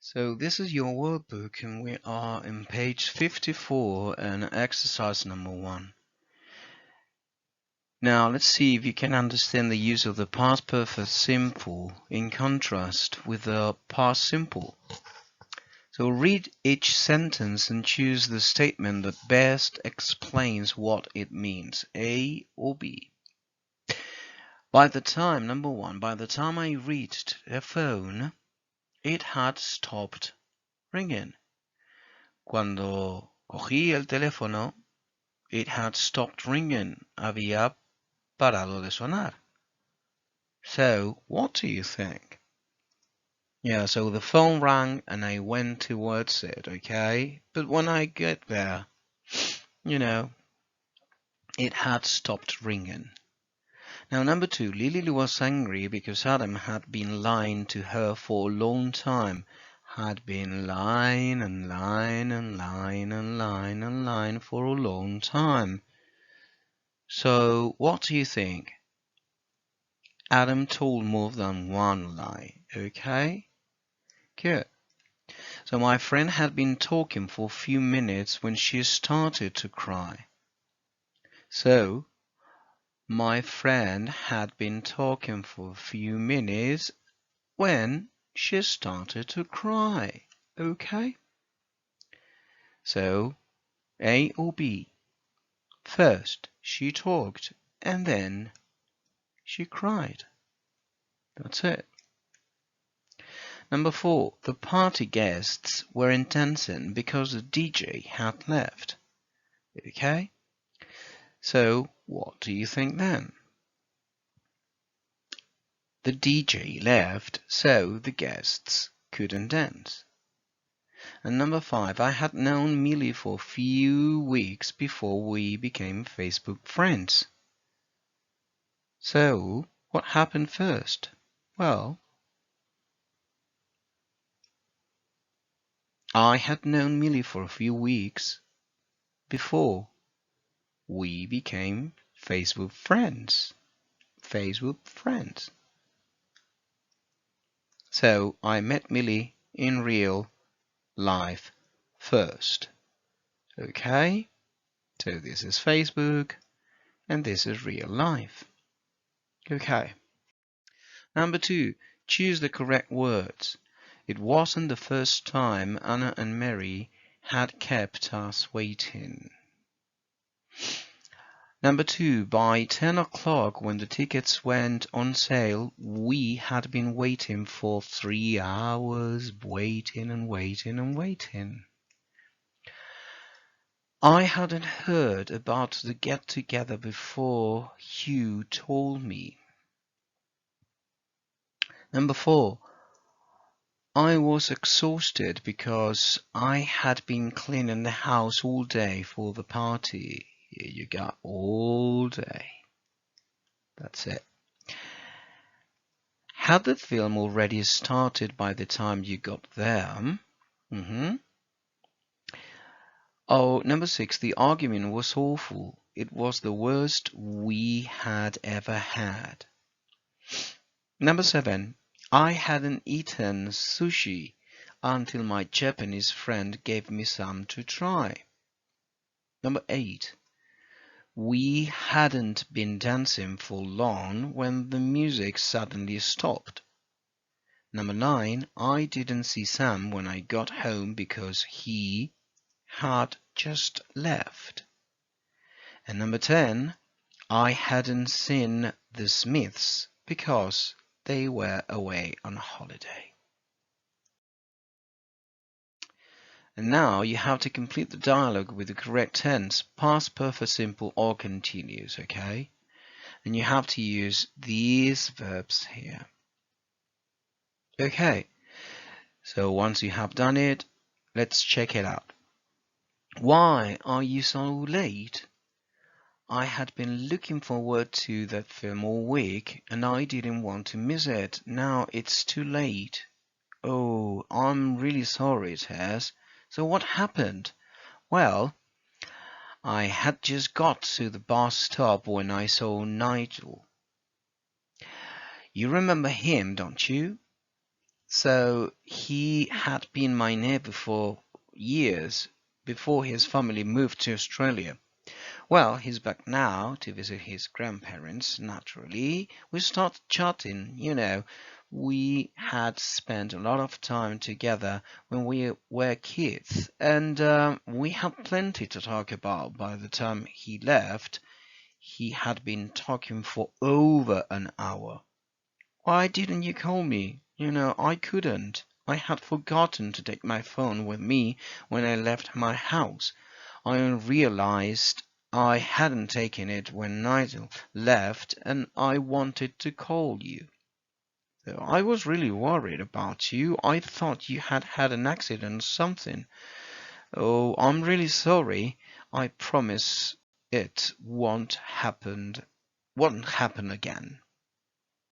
So this is your workbook and we are in page 54 and exercise number 1. Now let's see if you can understand the use of the past perfect simple in contrast with the past simple. So read each sentence and choose the statement that best explains what it means, A or B. Number 1, by the time I reached the phone, it had stopped ringing. Cuando cogí el teléfono, it had stopped ringing. Había parado de sonar. So, what do you think? Yeah, so the phone rang and I went towards it, okay? But when I get there, it had stopped ringing. Now, number 2, Lily was angry because Adam had been lying to her for a long time. Had been lying and lying and lying and lying and lying for a long time. So, what do you think? Adam told more than one lie, okay? Good. So my friend had been talking for a few minutes when she started to cry. So, my friend had been talking for a few minutes when she started to cry, okay? So, A or B? First, she talked and then she cried. That's it. Number 4, the party guests were in tension because the DJ had left. Okay? So, what do you think then? The DJ left, so the guests couldn't dance. And number 5, I had known Millie for a few weeks before we became Facebook friends. So, what happened first? Well, I had known Millie for a few weeks before we became Facebook friends. So I met Millie in real life first. Okay? So this is Facebook and this is real life. Okay. Number 2, choose the correct words. It wasn't the first time Anna and Mary had kept us waiting. Number 2, by 10 o'clock when the tickets went on sale, we had been waiting for 3 hours, waiting and waiting and waiting. I hadn't heard about the get-together before Hugh told me. Number 4, I was exhausted because I had been cleaning the house all day for the party. Here you got all day. That's it. Had the film already started by the time you got there? Oh, number 6, the argument was awful. It was the worst we had ever had. Number 7, I hadn't eaten sushi until my Japanese friend gave me some to try. Number 8, we hadn't been dancing for long when the music suddenly stopped. Number 9, I didn't see Sam when I got home because he had just left. And number 10, I hadn't seen the Smiths because they were away on holiday. And now you have to complete the dialogue with the correct tense, past perfect simple or continuous, okay? And you have to use these verbs here. Okay, so once you have done it, let's check it out. Why are you so late? I had been looking forward to that film all week and I didn't want to miss it. Now it's too late. Oh, I'm really sorry, Tess. So what happened? Well, I had just got to the bus stop when I saw Nigel. You remember him, don't you? So he had been my neighbor for years before his family moved to Australia. Well, he's back now to visit his grandparents, naturally. We started chatting. We had spent a lot of time together when we were kids, and we had plenty to talk about. By the time he left, he had been talking for over an hour. Why didn't you call me? I couldn't. I had forgotten to take my phone with me when I left my house. I realized I hadn't taken it when Nigel left, and I wanted to call you. So I was really worried about you. I thought you had had an accident or something. Oh, I'm really sorry. I promise it won't happen again.